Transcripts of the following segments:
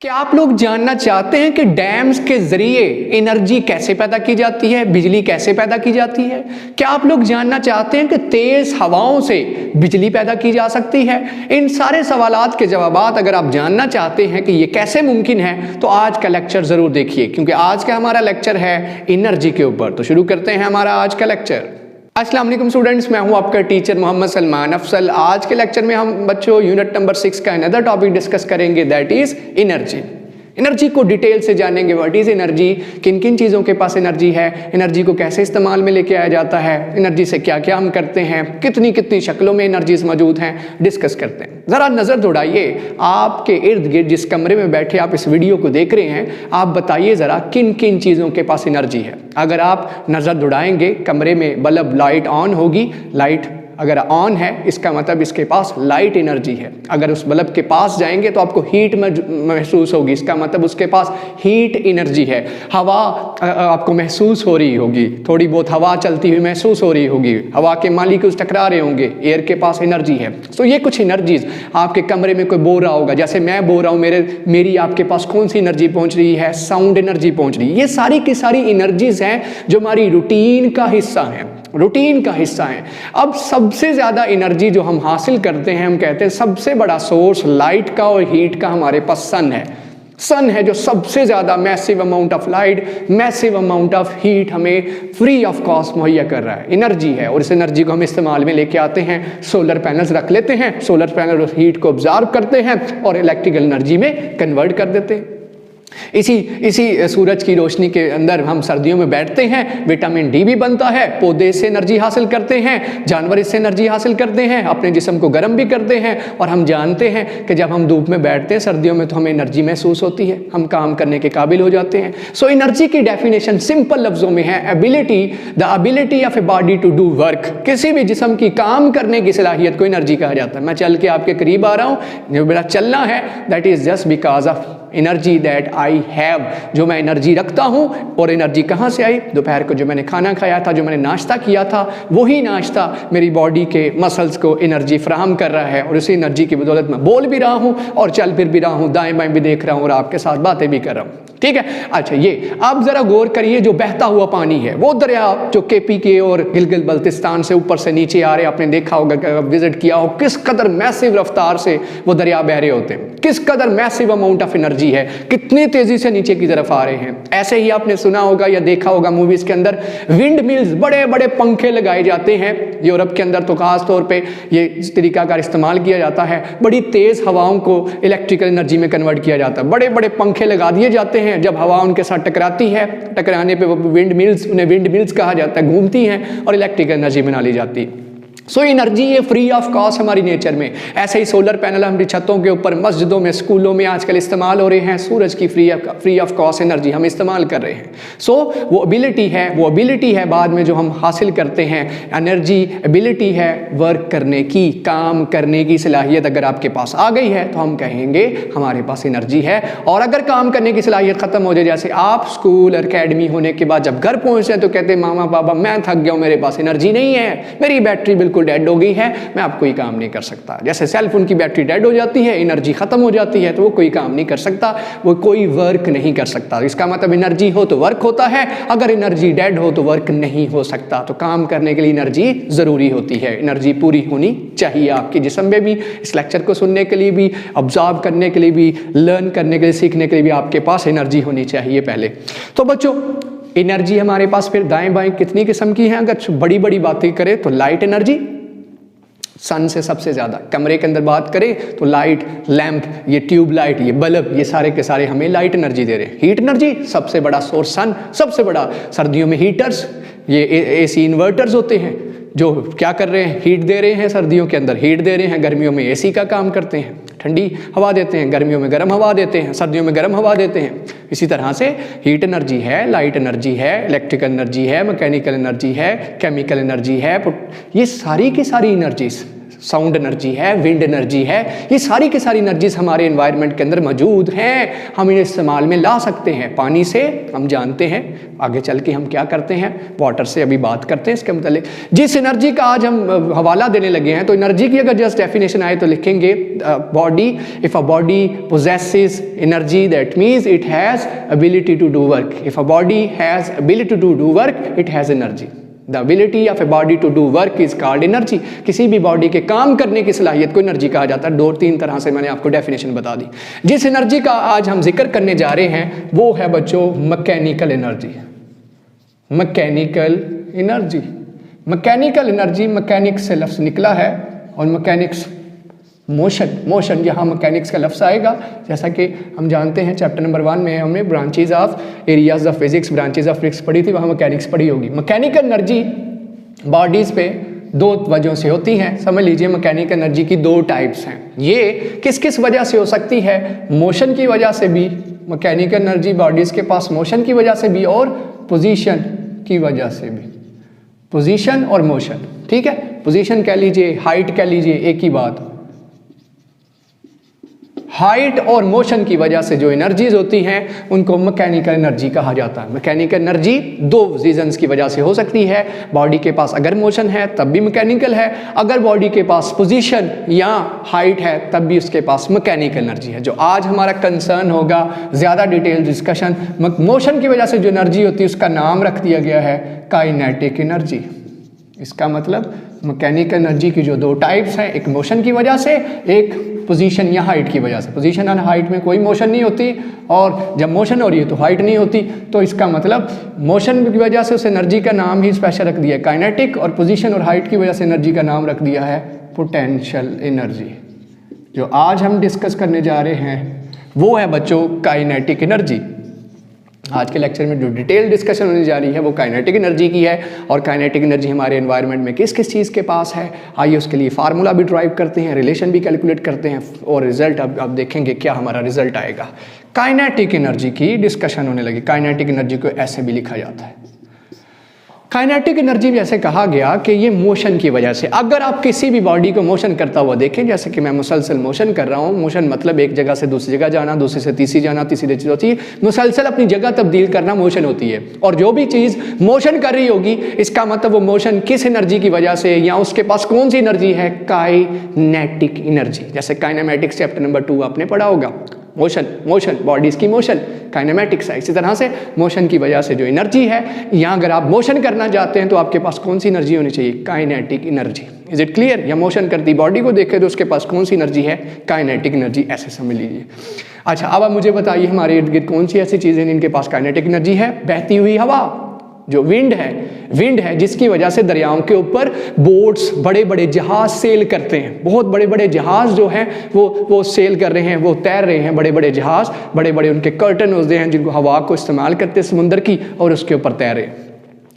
क्या आप लोग जानना चाहते हैं कि डैम्स के जरिए एनर्जी कैसे पैदा की जाती है, बिजली कैसे पैदा की जाती है? क्या आप लोग जानना चाहते हैं कि तेज हवाओं से बिजली पैदा की जा सकती है? इन सारे सवालात के जवाबात अगर आप जानना चाहते हैं कि ये कैसे मुमकिन है तो आज का लेक्चर जरूर देखिए, क्योंकि आज का हमारा लेक्चर है एनर्जी के ऊपर। तो शुरू करते हैं हमारा आज का लेक्चर। अस्सलाम वालेकुम स्टूडेंट्स, मैं हूं आपका टीचर मोहम्मद सलमान अफसल। आज के लेक्चर में हम बच्चों यूनिट नंबर 6 का अनदर टॉपिक डिस्कस करेंगे, दैट इज एनर्जी। एनर्जी को डिटेल से जानेंगे। व्हाट इज एनर्जी, किन किन चीज़ों के पास एनर्जी है, एनर्जी को कैसे इस्तेमाल में लेके आया जाता है, एनर्जी से क्या क्या हम करते हैं, कितनी कितनी शक्लों में एनर्जीज मौजूद हैं, डिस्कस करते हैं। ज़रा नज़र दौड़ाइए, आपके इर्द गिर्द जिस कमरे में बैठे आप इस वीडियो को देख रहे हैं, आप बताइए ज़रा किन किन चीज़ों के पास एनर्जी है। अगर आप नज़र दौड़ाएंगे, कमरे में बल्ब लाइट ऑन होगी, लाइट अगर ऑन है इसका मतलब इसके पास लाइट एनर्जी है। अगर उस बल्ब के पास जाएंगे तो आपको हीट महसूस होगी, इसका मतलब उसके पास हीट एनर्जी है। हवा आपको महसूस हो रही होगी, थोड़ी बहुत हवा चलती हुई महसूस हो रही होगी, हवा के मालिक्यूल्स टकरा रहे होंगे, एयर के पास एनर्जी है। तो ये कुछ एनर्जीज आपके कमरे में कोई बोल रहा होगा, जैसे मैं बोल रहा हूँ, मेरी आपके पास कौन सी एनर्जी पहुँच रही है, साउंड एनर्जी पहुँच रही है। ये सारी की सारी एनर्जीज हैं जो हमारी रूटीन का हिस्सा हैं, रूटीन का हिस्सा है। अब सबसे ज़्यादा एनर्जी जो हम हासिल करते हैं, हम कहते हैं सबसे बड़ा सोर्स लाइट का और हीट का हमारे पास सन है। सन है जो सबसे ज़्यादा massive amount of light, massive amount of heat हमें फ्री ऑफ कॉस्ट मुहैया कर रहा है, एनर्जी है। और इस एनर्जी को हम इस्तेमाल में लेके आते हैं, सोलर पैनल्स रख लेते हैं, सोलर पैनल उस हीट को ऑब्जर्व करते हैं और इलेक्ट्रिकल एनर्जी में कन्वर्ट कर देते हैं। इसी सूरज की रोशनी के अंदर हम सर्दियों में बैठते हैं, विटामिन डी भी बनता है, पौधे से एनर्जी हासिल करते हैं, जानवर इससे एनर्जी हासिल करते हैं, अपने जिस्म को गर्म भी करते हैं। और हम जानते हैं कि जब हम धूप में बैठते हैं सर्दियों में तो हमें एनर्जी महसूस होती है, हम काम करने के काबिल हो जाते हैं। सो एनर्जी की डेफिनेशन सिंपल लफ्जों में है ability, the ability of a body to do work. किसी भी जिस्म की काम करने की सलाहियत को एनर्जी कहा जाता है। मैं चल के आपके करीब आ रहा हूँ, जो मेरा चलना है, that is just because of energy that I have, जो मैं एनर्जी रखता हूँ। और एनर्जी कहाँ से आई? दोपहर को जो मैंने खाना खाया था, जो मैंने नाश्ता किया था, वही नाश्ता मेरी बॉडी के मसल्स को एनर्जी फराहम कर रहा है। और उसी एनर्जी की बदौलत मैं बोल भी रहा हूँ और चल फिर भी रहा हूँ, दाएं बाएं भी देख रहा हूँ और आपके साथ बातें भी कर रहा हूँ। ठीक है, अच्छा ये आप जरा गौर करिए, जो बहता हुआ पानी है, वो दरिया जो केपी के और गिलगित बल्तिस्तान से ऊपर से नीचे आ रहे, आपने देखा होगा, विजिट किया हो, किस कदर मैसिव रफ्तार से वो दरिया बह रहे होते हैं, किस कदर मैसिव अमाउंट ऑफ एनर्जी है, कितनी तेजी से नीचे की तरफ आ रहे हैं। ऐसे ही आपने सुना होगा या देखा होगा मूवीज के अंदर, विंड मिल्स, बड़े बड़े पंखे लगाए जाते हैं। यूरोप के अंदर तो खास तौर पे ये इस तरीका का इस्तेमाल किया जाता है, बड़ी तेज हवाओं को इलेक्ट्रिकल एनर्जी में कन्वर्ट किया जाता है। बड़े बड़े पंखे लगा दिए जाते हैं, जब हवा उनके साथ टकराती है, टकराने पे वो विंड मिल्स, उन्हें विंड मिल्स कहा जाता है, घूमती हैं और इलेक्ट्रिकल एनर्जी बना ली जाती है। सो एनर्जी ये फ्री ऑफ कॉस्ट हमारी नेचर में। ऐसे ही सोलर पैनल हमारी छतों के ऊपर, मस्जिदों में, स्कूलों में आजकल इस्तेमाल हो रहे हैं। सूरज की फ्री ऑफ कॉस्ट एनर्जी हम इस्तेमाल कर रहे हैं। सो वो एबिलिटी है बाद में जो हम हासिल करते हैं, एनर्जी एबिलिटी है वर्क करने की, काम करने की सलाहियत अगर आपके पास आ गई है तो हम कहेंगे हमारे पास एनर्जी है। और अगर काम करने की सलाहियत ख़त्म हो जाए, जैसे आप स्कूल अकेडमी होने के बाद जब घर पहुँचते हैं तो कहते हैं मामा पापा मैं थक गया हूँ, मेरे पास एनर्जी नहीं है, मेरी बैटरी बिल्कुल डेड हो गई है, मैं अब कोई काम नहीं कर सकता। जैसे सेल फोन की बैटरी डेड हो जाती है, एनर्जी खत्म हो जाती है, तो वो कोई काम नहीं कर सकता, वो कोई वर्क नहीं कर सकता। इसका मतलब एनर्जी हो तो वर्क होता है, अगर एनर्जी डेड हो तो वर्क नहीं हो सकता। तो काम करने के लिए एनर्जी जरूरी होती है, एनर्जी पूरी होनी चाहिए आपके जिस्म में भी। इस लेक्चर को सुनने के लिए भी, ऑब्जर्व करने के लिए भी, लर्न करने के लिए, सीखने के लिए भी आपके पास एनर्जी होनी चाहिए पहले। तो बच्चों एनर्जी हमारे पास फिर दाएं बाएं कितनी किस्म की है? अगर बड़ी बड़ी बातें करें तो लाइट एनर्जी सन से सबसे ज़्यादा। कमरे के अंदर बात करें तो लाइट, लैंप, ये ट्यूब लाइट, ये बल्ब, ये सारे के सारे हमें लाइट एनर्जी दे रहे हैं। हीट एनर्जी सबसे बड़ा सोर्स सन, सबसे बड़ा सर्दियों में हीटर्स, ये एसी इन्वर्टर्स होते हैं जो क्या कर रहे हैं, हीट दे रहे हैं, सर्दियों के अंदर हीट दे रहे हैं, गर्मियों में एसी का काम करते हैं, ठंडी हवा देते हैं, गर्मियों में गर्म हवा देते हैं, सर्दियों में गर्म हवा देते हैं। इसी तरह से हीट एनर्जी है, लाइट एनर्जी है, इलेक्ट्रिकल एनर्जी है, मैकेनिकल एनर्जी है, केमिकल एनर्जी है, ये सारी की सारी एनर्जीज साउंड एनर्जी है, विंड एनर्जी है, ये सारी की सारी एनर्जीज हमारे एनवायरनमेंट के अंदर मौजूद हैं, हम इन्हें इस्तेमाल में ला सकते हैं। पानी से हम जानते हैं, आगे चल के हम क्या करते हैं, वाटर से अभी बात करते हैं इसके मतलब। जिस एनर्जी का आज हम हवाला देने लगे हैं, तो एनर्जी की अगर जस्ट डेफिनेशन आए तो लिखेंगे body, if a body possesses energy that means it has ability to do work. If a body has ability to do work it has energy. The ability of a body to do work is called energy. किसी भी body के काम करने की सलाहियत को energy कहा जाता है। 2-3 तरह से मैंने आपको डेफिनेशन बता दी। जिस एनर्जी का आज हम जिक्र करने जा रहे हैं वो है बच्चों mechanical energy. Mechanical energy, mechanical energy mechanics से लफ्ज़ निकला है, और मैकेनिक्स मोशन, मोशन यहाँ मैकेनिक्स का लफ्ज़ आएगा। जैसा कि हम जानते हैं चैप्टर नंबर 1 में हमने branches of areas of physics, branches of physics पढ़ी थी, वहाँ मैकेनिक्स पढ़ी होगी। मैकेनिकल एनर्जी बॉडीज़ पे 2 वजहों से होती हैं। समझ लीजिए मैकेनिकल एनर्जी की 2 टाइप्स हैं। ये किस किस वजह से हो सकती है? मोशन की वजह से भी, मैकेनिकल एनर्जी बॉडीज़ के पास मोशन की वजह से भी, और पोजीशन की वजह से भी। पोजीशन और मोशन, ठीक है। पोजीशन कह लीजिए, हाइट कह लीजिए, एक ही बात। हाइट और मोशन की वजह से जो एनर्जीज होती हैं उनको मैकेनिकल एनर्जी कहा जाता है। मैकेनिकल एनर्जी 2 रीजंस की वजह से हो सकती है। बॉडी के पास अगर मोशन है तब भी मैकेनिकल है, अगर बॉडी के पास पोजीशन या हाइट है तब भी उसके पास मैकेनिकल एनर्जी है। जो आज हमारा कंसर्न होगा, ज़्यादा डिटेल डिस्कशन, मोशन की वजह से जो एनर्जी होती है उसका नाम रख दिया गया है काइनेटिक एनर्जी। इसका मतलब मैकेनिकल एनर्जी की जो 2 टाइप्स हैं, एक मोशन की वजह से, एक पोजीशन या हाइट की वजह से। पोजीशन और हाइट में कोई मोशन नहीं होती, और जब मोशन हो रही है तो हाइट नहीं होती, तो इसका मतलब मोशन की वजह से उस एनर्जी का नाम ही स्पेशल रख दिया है काइनेटिक, और पोजीशन और हाइट की वजह से एनर्जी का नाम रख दिया है पोटेंशियल एनर्जी। जो आज हम डिस्कस करने जा रहे हैं वो है बच्चों काइनेटिक एनर्जी। आज के लेक्चर में जो डिटेल डिस्कशन होने जा रही है वो काइनेटिक एनर्जी की है, और काइनेटिक एनर्जी हमारे एनवायरनमेंट में किस किस चीज़ के पास है। आइए उसके लिए फार्मूला भी ड्राइव करते हैं, रिलेशन भी कैलकुलेट करते हैं, और रिजल्ट अब देखेंगे क्या हमारा रिजल्ट आएगा। काइनेटिक एनर्जी की डिस्कशन होने लगी। काइनेटिक एनर्जी को ऐसे भी लिखा जाता है, काइनेटिक एनर्जी जैसे कहा गया कि ये मोशन की वजह से, अगर आप किसी भी बॉडी को मोशन करता हुआ देखें, जैसे कि मैं मुसलसल मोशन कर रहा हूँ, मोशन मतलब एक जगह से दूसरी जगह जाना, दूसरी से तीसरी जाना, तीसरी से चौथी, मुसलसल अपनी जगह तब्दील करना मोशन होती है। और जो भी चीज़ मोशन कर रही होगी इसका मतलब वो मोशन किस एनर्जी की वजह से, या उसके पास कौन सी एनर्जी है, काइनेटिक एनर्जी। जैसे काइनेमेटिक्स चैप्टर नंबर 2 आपने पढ़ा होगा, मोशन, मोशन बॉडीज की मोशन, काइनेमेटिक्स है। इसी तरह से मोशन की वजह से जो एनर्जी है, या अगर आप मोशन करना चाहते हैं तो आपके पास कौन सी एनर्जी होनी चाहिए, kinetic energy. Is it clear? या मोशन करती बॉडी को देखें तो उसके पास कौन सी एनर्जी है, काइनेटिक एनर्जी, ऐसे समझ लीजिए। अच्छा, अब आप मुझे बताइए हमारे इर्द गिर्द कौन सी ऐसी चीज़ें जिनके पास काइनेटिक एनर्जी है? बहती हुई हवा, जो विंड है जिसकी वजह से दरियाओं के ऊपर बोट्स, बड़े बड़े जहाज सेल करते हैं। बहुत बड़े बड़े जहाज जो हैं वो सेल कर रहे हैं, वो तैर रहे हैं। बड़े बड़े जहाज, बड़े बड़े उनके कर्टन होते हैं जिनको हवा को इस्तेमाल करते हैं समुद्र की, और उसके ऊपर तैर रहे हैं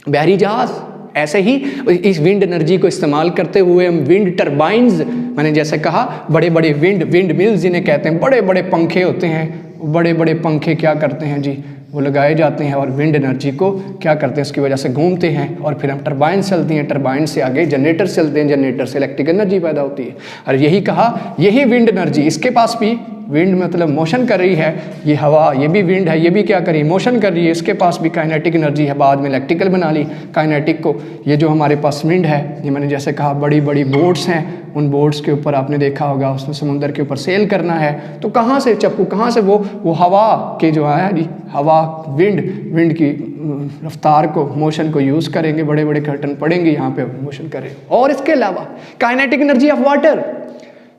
बहरी जहाज। ऐसे ही इस विंड एनर्जी को इस्तेमाल करते हुए हम विंड टर्बाइन्स, मैंने जैसे कहा बड़े बड़े विंड मिल्स जिन्हें कहते हैं, बड़े बड़े पंखे होते हैं। बड़े बड़े पंखे क्या करते हैं जी, वो लगाए जाते हैं और विंड एनर्जी को क्या करते हैं, उसकी वजह से घूमते हैं, और फिर हम टरबाइन चलती हैं, टरबाइन से आगे जनरेटर चलते हैं, जनरेटर से इलेक्ट्रिक एनर्जी पैदा होती है। और यही कहा, यही विंड एनर्जी, इसके पास भी विंड मतलब मोशन कर रही है, ये हवा, ये भी विंड है, ये भी क्या कर रही है, मोशन कर रही है, इसके पास भी काइनेटिक एनर्जी है। बाद में इलेक्ट्रिकल बना ली काइनेटिक को। ये जो हमारे पास विंड है, ये मैंने जैसे कहा बड़ी बड़ी बोट्स हैं, उन बोट्स के ऊपर आपने देखा होगा, उसमें समुद्र के ऊपर सेल करना है, तो कहाँ से चप्पू, कहाँ से वो हवा के जो है जी, हवा विंड की रफ्तार को, मोशन को यूज़ करेंगे, बड़े बड़े कर्टन पड़ेंगे यहाँ पे, मोशन करें। और इसके अलावा काइनेटिक एनर्जी ऑफ वाटर,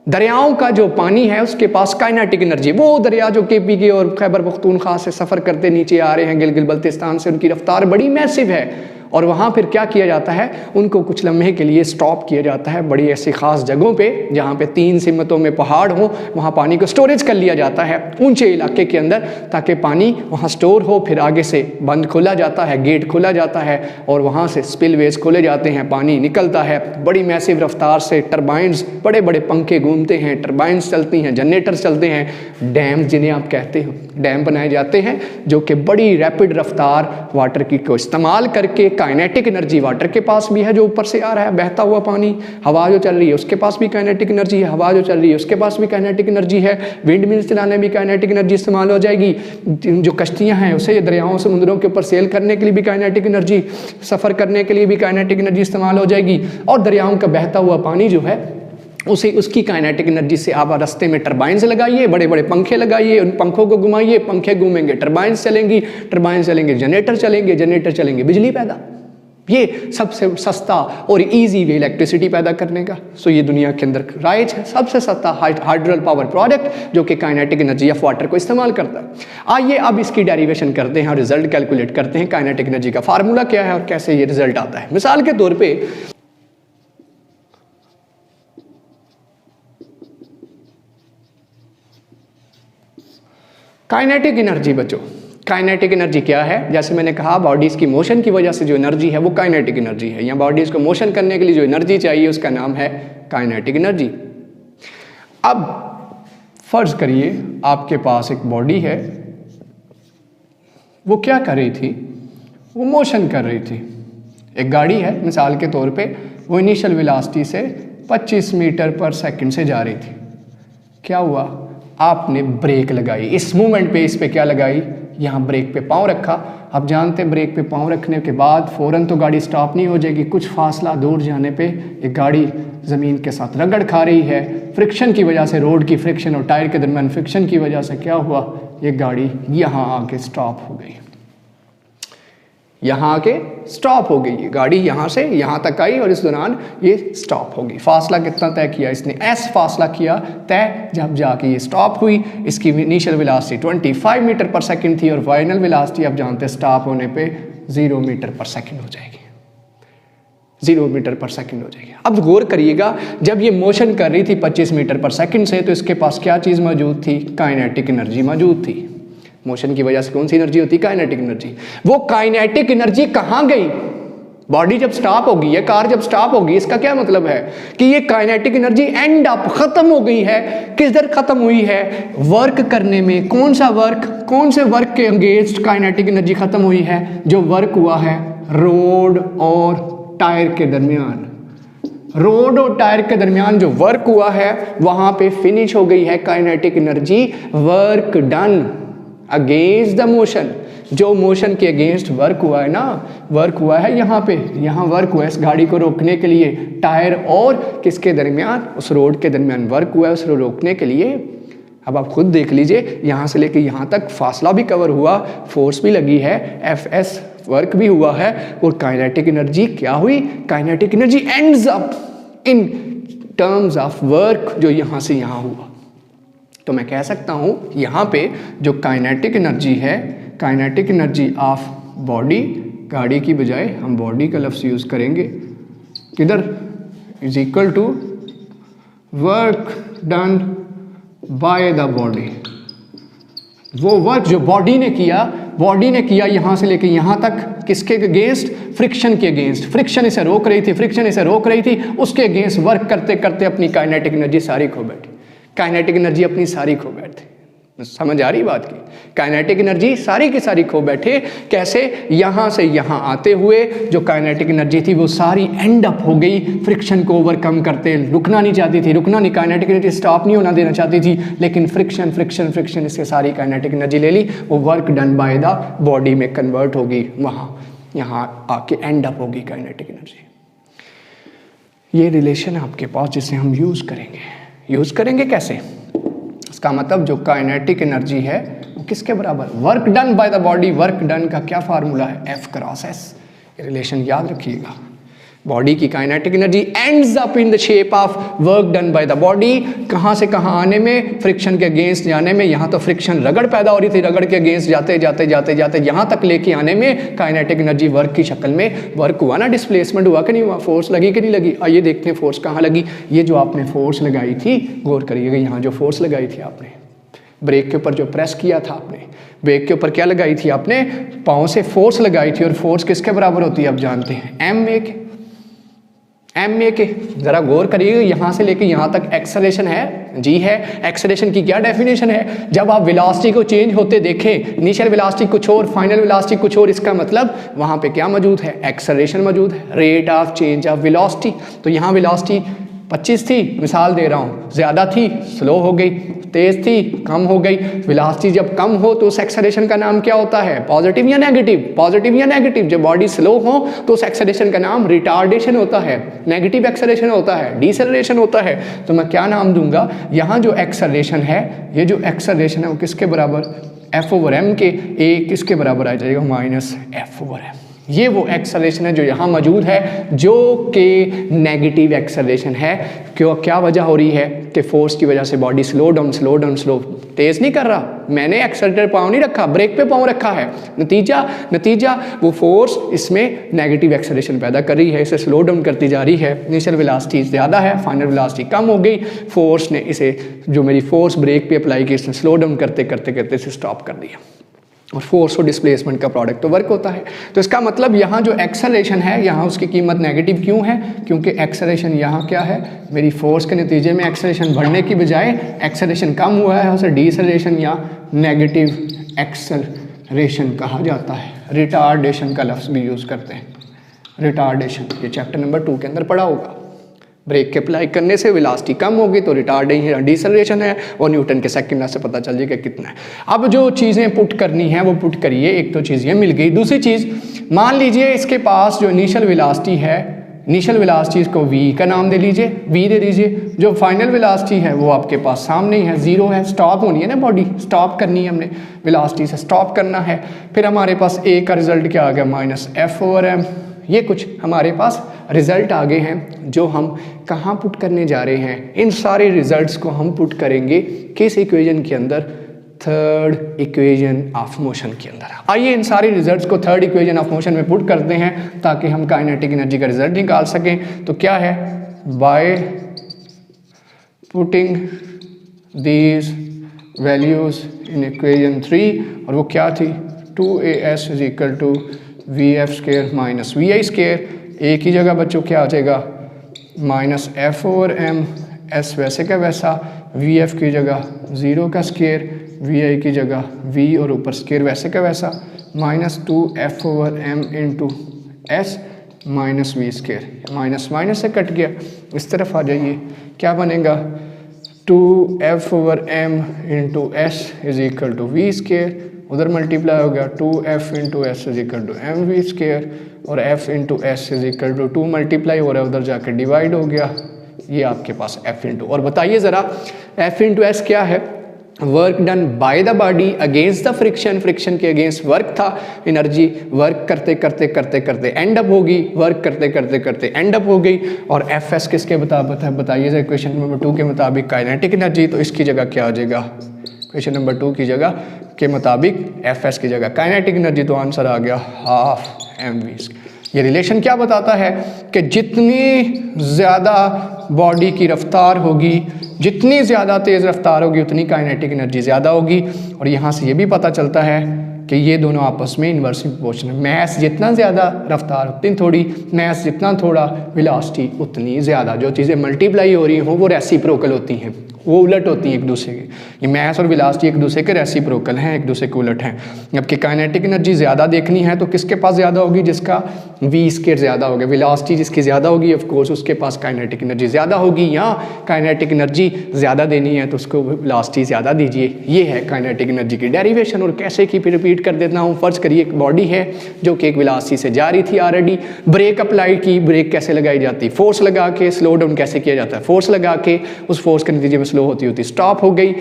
दरियाओं का जो पानी है उसके पास काइनेटिक एनर्जी। वो दरिया जो केपी के और खैबर पख्तूनख्वा से सफ़र करते नीचे आ रहे हैं गिलगित बल्तिस्तान से, उनकी रफ्तार बड़ी मैसिव है, और वहाँ फिर क्या किया जाता है, उनको कुछ लम्हे के लिए स्टॉप किया जाता है बड़ी ऐसी ख़ास जगहों पे जहाँ पे 3 सिमतों में पहाड़ हो, वहाँ पानी को स्टोरेज कर लिया जाता है ऊंचे इलाके के अंदर, ताकि पानी वहाँ स्टोर हो। फिर आगे से बंद खोला जाता है, गेट खोला जाता है, और वहाँ से स्पिलवेज खोले जाते हैं, पानी निकलता है बड़ी मैसिव रफ्तार से। टरबाइंस, बड़े बड़े पंखे घूमते हैं, टरबाइंस चलती हैं, जनरेटर चलते हैं, डैम जिन्हें आप कहते हो, डैम बनाए जाते हैं जो कि बड़ी रैपिड रफ्तार वाटर की को इस्तेमाल करके काइनेटिक एनर्जी वाटर के पास भी है जो ऊपर से आ रहा है बहता हुआ पानी, हवा जो चल रही है उसके पास भी काइनेटिक एनर्जी है, हवा जो चल रही है उसके पास भी काइनेटिक एनर्जी है, विंड मिल्स चलाने में काइनेटिक एनर्जी इस्तेमाल हो जाएगी, जो कश्तियाँ हैं उसे दरियाओं समुद्रों के ऊपर सेल करने के लिए भी काइनेटिक एनर्जी, सफ़र करने के लिए भी काइनेटिक एनर्जी इस्तेमाल हो जाएगी, और दरियाओं का बहता हुआ पानी जो है उसे उसकी काइनेटिक एनर्जी से आप रास्ते में टरबाइंस लगाइए, बड़े बड़े पंखे लगाइए, उन पंखों को घुमाइए, पंखे घूमेंगे टरबाइंस चलेंगी, टरबाइंस चलेंगे जनरेटर चलेंगे, जनरेटर चलेंगे बिजली पैदा। ये सबसे सस्ता और इजी वे इलेक्ट्रिसिटी पैदा करने का। सो ये दुनिया के अंदर राइज है सबसे सस्ता हाइड्रोल पावर प्रोडक्ट जो कि काइनेटिक एनर्जी ऑफ वाटर को इस्तेमाल करता है। आइए अब इसकी डेरिवेशन करते हैं और रिजल्ट कैलकुलेट करते हैं, काइनेटिक एनर्जी का फार्मूला क्या है और कैसे ये रिजल्ट आता है। मिसाल के तौर पे काइनेटिक एनर्जी बच्चों, काइनेटिक एनर्जी क्या है? जैसे मैंने कहा बॉडीज की मोशन की वजह से जो एनर्जी है वो काइनेटिक एनर्जी है, या बॉडीज को मोशन करने के लिए जो एनर्जी चाहिए उसका नाम है काइनेटिक एनर्जी। अब फर्ज करिए आपके पास एक बॉडी है, वो क्या कर रही थी? वो मोशन कर रही थी। एक गाड़ी है मिसाल के तौर पे, वो इनिशियल वेलोसिटी से 25 मीटर पर सेकंड से जा रही थी। क्या हुआ? आपने ब्रेक लगाई, इस मूवमेंट पे इस पे क्या लगाई? यहाँ ब्रेक पे पाँव रखा। आप जानते हैं ब्रेक पे पाँव रखने के बाद फ़ौरन तो गाड़ी स्टॉप नहीं हो जाएगी, कुछ फासला दूर जाने पे एक गाड़ी ज़मीन के साथ रगड़ खा रही है। फ्रिक्शन की वजह से, रोड की फ्रिक्शन और टायर के दरमियान फ्रिक्शन की वजह से क्या हुआ? ये गाड़ी यहाँ आके स्टॉप हो गई, यहाँ आके स्टॉप हो गई। ये गाड़ी यहाँ से यहाँ तक आई और इस दौरान ये स्टॉप हो गई। फासला कितना तय किया इसने? एस फासला किया तय, जब जाके ये स्टॉप हुई। इसकी इनिशियल वेलोसिटी 25 मीटर पर सेकंड थी और फाइनल वेलोसिटी आप जानते हैं स्टॉप होने पे 0 मीटर पर सेकंड हो जाएगी, 0 मीटर पर सेकंड हो जाएगी। अब गौर करिएगा, जब ये मोशन कर रही थी 25 मीटर पर सेकंड से, तो इसके पास क्या चीज़ मौजूद थी? काइनेटिक एनर्जी मौजूद थी। मोशन की वजह से कौन सी एनर्जी होती है? Kinetic energy. वो काइनेटिक एनर्जी कहाँ गई? बॉडी जब स्टॉप होगी, ये कार जब स्टॉप होगी, इसका क्या मतलब है कि ये काइनेटिक एनर्जी एंड अप खत्म हो गई है। किधर खत्म हुई है? वर्क करने में। कौन सा वर्क? कौन से वर्क के अगेंस्ट काइनेटिक एनर्जी खत्म हुई है? जो वर्क हुआ है रोड और टायर के दरमियान। रोड और टायर के दरमियान जो वर्क हुआ है वहां पे फिनिश हो गई है kinetic energy. Work done against the motion. जो मोशन के अगेंस्ट वर्क हुआ है ना, वर्क हुआ है यहाँ पे, यहाँ वर्क हुआ है इस गाड़ी को रोकने के लिए। टायर और किसके दरमियान? उस रोड के दरमियान वर्क हुआ है उसको रोकने के लिए। अब आप खुद देख लीजिए, यहाँ से लेके यहाँ तक फासला भी कवर हुआ, फोर्स भी लगी है, Fs वर्क भी हुआ है, और काइनेटिक एनर्जी क्या हुई? Kinetic energy ends up in terms of work जो यहाँ से यहाँ हुआ। तो मैं कह सकता हूँ यहाँ पे जो काइनेटिक एनर्जी है, काइनेटिक एनर्जी ऑफ बॉडी, गाड़ी की बजाय हम बॉडी का लफ्ज़ यूज़ करेंगे, किधर? Is equal to work done by the body. वो वर्क जो बॉडी ने किया यहाँ से लेके यहाँ तक, किसके अगेंस्ट? फ्रिक्शन के अगेंस्ट। फ्रिक्शन इसे रोक रही थी, उसके अगेंस्ट वर्क करते करते अपनी काइनेटिक एनर्जी सारी खो बैठी। काइनेटिक एनर्जी अपनी सारी खो बैठे। समझ आ रही बात की? काइनेटिक एनर्जी सारी की सारी खो बैठे। कैसे? यहाँ से यहाँ आते हुए जो काइनेटिक एनर्जी थी वो सारी एंड अप हो गई फ्रिक्शन को ओवरकम करते। रुकना नहीं चाहती थी, काइनेटिक एनर्जी स्टॉप नहीं होना देना चाहती थी, लेकिन फ्रिक्शन इससे सारी काइनेटिक एनर्जी ले ली। वो work done by the body में कन्वर्ट होगी, वहाँ यहाँ आके एंड अप होगी काइनेटिक एनर्जी। ये रिलेशन है आपके पास जिसे हम यूज़ करेंगे कैसे? इसका मतलब जो काइनेटिक एनर्जी है वो किसके बराबर? Work done by the body. Work done का क्या फार्मूला है? F cross S। ये रिलेशन याद रखिएगा। बॉडी की kinetic energy ends up in the shape of work done by the body. कहाँ से कहाँ आने में? फ्रिक्शन के अगेंस्ट जाने में। यहाँ तो फ्रिक्शन रगड़ पैदा हो रही थी, रगड़ के अगेंस्ट जाते यहाँ तक लेके आने में काइनेटिक एनर्जी वर्क की शक्ल में वर्क हुआ ना, डिस्प्लेसमेंट हुआ कि नहीं हुआ, फोर्स लगी कि नहीं लगी। आइए देखते हैं फोर्स कहाँ लगी। ये जो आपने फोर्स लगाई थी, गौर करिएगा, यहाँ जो फोर्स लगाई थी आपने, ब्रेक के ऊपर जो प्रेस किया था आपने, ब्रेक के ऊपर क्या लगाई थी आपने? पाँव से फोर्स लगाई थी। और फोर्स किसके बराबर होती है आप जानते हैं? एम ए के ज़रा गौर करिए, यहाँ से लेके यहाँ तक एक्सेलरेशन है, जी है। एक्सेलरेशन की क्या डेफिनेशन है? जब आप वेलोसिटी को चेंज होते देखें, इनिशियल वेलोसिटी कुछ और, फाइनल वेलोसिटी कुछ और, इसका मतलब वहाँ पे क्या मौजूद है? एक्सेलरेशन मौजूद है, rate of change of velocity. तो यहाँ वेलोसिटी 25 थी, मिसाल दे रहा हूँ, ज़्यादा थी स्लो हो गई, तेज़ थी कम हो गई। वेलोसिटी जब कम हो तो उस एक्सेलरेशन का नाम क्या होता है? पॉजिटिव या नेगेटिव? पॉजिटिव या नेगेटिव? जब बॉडी स्लो हो तो उस एक्सेलरेशन का नाम रिटार्डेशन होता है, नेगेटिव एक्सेलरेशन होता है, डिसेलरेशन होता है। तो मैं क्या नाम दूंगा? यहाँ जो एक्सेलरेशन है, ये जो एक्सेलरेशन है वो किसके बराबर? F/m के, ए किसके बराबर आ जाएगा? -F/m। ये वो एक्सेलरेशन है जो यहाँ मौजूद है, जो कि नेगेटिव एक्सेलरेशन है। क्यों? क्या वजह हो रही है कि फोर्स की वजह से बॉडी स्लो डाउन, तेज़ नहीं कर रहा, मैंने एक्सेलरेटर पाँव नहीं रखा, ब्रेक पे पाँव रखा है। नतीजा वो फोर्स इसमें नेगेटिव एक्सेलरेशन पैदा कर रही है, इसे स्लो डाउन करती जा रही है। इनिशियल वेलोसिटी ज़्यादा है, फाइनल वेलोसिटी कम हो गई, फोर्स ने इसे, जो मेरी फोर्स ब्रेक पे अप्लाई की, इसने स्लो डाउन करते करते इसे स्टॉप कर दिया। और फोर्स और डिस्प्लेसमेंट का प्रोडक्ट तो वर्क होता है। तो इसका मतलब यहाँ जो एक्सेलरेशन है, यहाँ उसकी कीमत नेगेटिव क्यों है? क्योंकि एक्सेलरेशन यहाँ क्या है? मेरी फोर्स के नतीजे में एक्सेलरेशन बढ़ने की बजाय एक्सेलरेशन कम हुआ है, उसे डिसेलरेशन या नेगेटिव एक्सेलरेशन कहा जाता है। रिटार्डेशन का लफ्ज़ भी यूज़ करते हैं, रिटार्डेशन। ये चैप्टर नंबर 2 के अंदर पढ़ा होगा। ब्रेक के अप्लाई करने से वेलोसिटी कम होगी तो रिटार्डेशन डिसेलरेशन है, और न्यूटन के सेकंड लॉ से पता चल जाएगा कितना है। अब जो चीज़ें पुट करनी है वो पुट करिए। एक तो चीज़ ये मिल गई। दूसरी चीज़, मान लीजिए इसके पास जो इनिशियल वेलोसिटी है, इनिशियल वेलोसिटी इसको v का नाम दे लीजिए, v दे दीजिए। जो फाइनल वेलोसिटी है वो आपके पास सामने ही है, 0 है। स्टॉप होनी है ना, बॉडी स्टॉप करनी है, हमने वेलोसिटी से स्टॉप करना है। फिर हमारे पास a का रिजल्ट क्या आ गया? -F/m। ये कुछ हमारे पास रिज़ल्ट आ गए हैं जो हम कहाँ पुट करने जा रहे हैं। इन सारे रिजल्ट्स को हम पुट करेंगे किस इक्वेशन के अंदर? थर्ड इक्वेशन ऑफ मोशन के अंदर। आइए इन सारे रिजल्ट्स को थर्ड इक्वेशन ऑफ मोशन में पुट करते हैं ताकि हम काइनेटिक एनर्जी का रिजल्ट निकाल सकें। तो क्या है? By putting these values in equation 3, और वो क्या थी? 2as = vf² - vi²। एक ही जगह बच्चों क्या आ जाएगा? -F/m, s वैसे का वैसा, vf की जगह 0 का स्क्वायर, vi की जगह v और ऊपर स्क्वायर वैसे का वैसा, -2F/m × s - v²। Minus minus से कट गया, इस तरफ आ जाइए, क्या बनेगा? 2F/m × s = v²। उधर मल्टीप्लाई हो गया 2F × s = mv², और f × s = 2 मल्टीप्लाई हो रहा है, उधर जाकर डिवाइड हो गया। ये आपके पास f × और बताइए ज़रा f × s क्या है? Work done by the body against the friction, friction के अगेंस्ट वर्क था। एनर्जी वर्क करते करते एंड अप होगी, वर्क करते एंड अप हो गई। और एफ एस किसके मुताबिक है? बताइए क्वेश्चन नंबर 2 के मुताबिक काइनेटिक एनर्जी। तो इसकी जगह क्या आ जाएगा? क्वेश्चन नंबर 2 की जगह के मुताबिक एफ एस की जगह काइनेटिक एनर्जी। तो आंसर आ गया 1/2 mv²। ये रिलेशन क्या बताता है कि जितनी ज़्यादा बॉडी की रफ्तार होगी, जितनी ज़्यादा तेज़ रफ्तार होगी, उतनी काइनेटिक एनर्जी ज़्यादा होगी। और यहाँ से ये भी पता चलता है कि ये दोनों आपस में इन्वर्सली प्रोपोर्शनल है। मैस जितना ज़्यादा रफ्तार उतनी थोड़ी, मैस जितना थोड़ा वेलोसिटी उतनी ज़्यादा। जो चीज़ें मल्टीप्लाई हो रही हों वो रेसिप्रोकल होती हैं, वो उलट होती हैं एक दूसरे के। ये मैस और वेलोसिटी एक दूसरे के रेसिप्रोकल हैं, एक दूसरे के उलट हैं। जबकि काइनेटिक एनर्जी ज़्यादा देखनी है तो किसके पास ज़्यादा होगी? जिसका v² ज़्यादा होगा। वेलोसिटी जिसकी ज़्यादा होगी ऑफ कोर्स उसके पास काइनेटिक एनर्जी ज़्यादा होगी। या काइनेटिक एनर्जी ज़्यादा देनी है तो उसको वेलोसिटी ज़्यादा दीजिए। ये है काइनेटिक एनर्जी की डेरिवेशन। और कैसे की फिर रिपीट कर देता हूँ। फ़र्ज़ करिए एक बॉडी है जो कि एक वेलोसिटी से जा रही थी ऑलरेडी, ब्रेक अप्लाई की। ब्रेक कैसे लगाई जाती? फोर्स लगा के। स्लो डाउन कैसे किया जाता है? फोर्स लगा के। उस फोर्स के नतीजे में स्लो होती स्टॉप हो गई।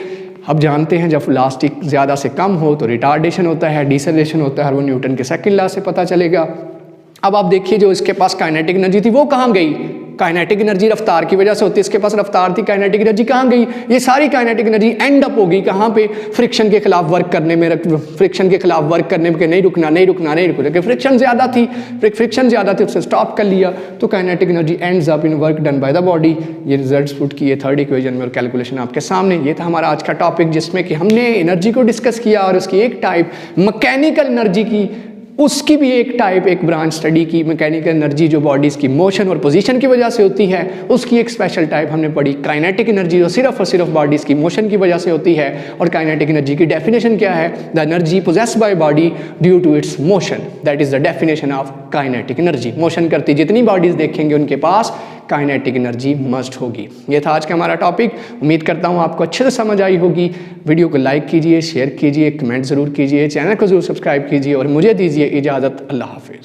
अब जानते हैं जब वेलोसिटी ज़्यादा से कम हो तो रिटार्डेशन होता है, डिसेलेरेशन होता है, और वो न्यूटन के सेकंड लॉ से पता चलेगा। अब आप देखिए जो इसके पास काइनेटिक एनर्जी थी वो कहाँ गई? काइनेटिक एनर्जी रफ्तार की वजह से होती है, इसके पास रफ्तार थी, काइनेटिक एनर्जी कहाँ गई? ये सारी काइनेटिक एनर्जी एंड अप होगी कहाँ पे? फ्रिक्शन के खिलाफ वर्क करने में। फ्रिक्शन के खिलाफ वर्क करने में कि नहीं रुकना, फ्रिक्शन ज़्यादा थी, उससे स्टॉप कर लिया। तो kinetic energy ends up in work done by the body. ये रिजल्ट्स पुट किए थर्ड इक्वेशन में और कैलकुलेशन आपके सामने। ये था हमारा आज का टॉपिक जिसमें कि हमने एनर्जी को डिस्कस किया और उसकी एक टाइप मैकेनिकल एनर्जी की उसकी भी एक टाइप, एक ब्रांच स्टडी की, मैकेनिकल एनर्जी जो बॉडीज़ की मोशन और पोजीशन की वजह से होती है, उसकी एक स्पेशल टाइप हमने पढ़ी काइनेटिक एनर्जी, जो सिर्फ और सिर्फ बॉडीज़ की मोशन की वजह से होती है। और काइनेटिक एनर्जी की डेफिनेशन क्या है? The energy possessed by body due to its motion, that is the definition of kinetic energy. Motion करती जितनी बॉडीज़ देखेंगे उनके पास काइनेटिक एनर्जी मस्ट होगी। ये था आज का हमारा टॉपिक। उम्मीद करता हूँ आपको अच्छे से समझ आई होगी। वीडियो को लाइक कीजिए, शेयर कीजिए, कमेंट ज़रूर कीजिए, चैनल को ज़रूर सब्सक्राइब कीजिए और मुझे दीजिए इजाज़त। अल्लाह हाफिज़।